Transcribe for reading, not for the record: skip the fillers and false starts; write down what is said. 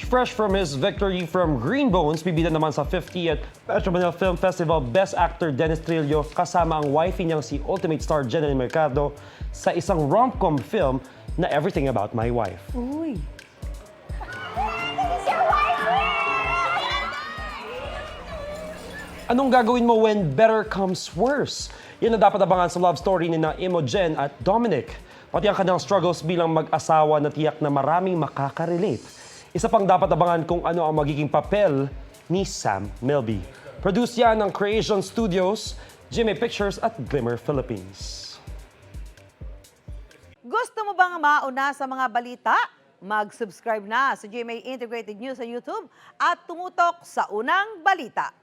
Fresh from his victory from Green Bones, bibida naman sa 50th Metro Manila Film Festival Best Actor Dennis Trillo kasama ang wifey niyang si Ultimate Star Jenny Mercado sa isang rom-com film na Everything About My Wife. Uy. Anong gagawin mo when better comes worse? Yan ang dapat abangan sa love story ni na Imogen at Dominic. Pati ang kanilang struggles bilang mag-asawa na tiyak na maraming makaka-relate. Isa pang dapat abangan kung ano ang magiging papel ni Sam Milby. Produce yan ng Creation Studios, GMA Pictures at Glimmer Philippines. Gusto mo bang mauna sa mga balita? Mag-subscribe na sa GMA Integrated News sa YouTube at tumutok sa unang balita.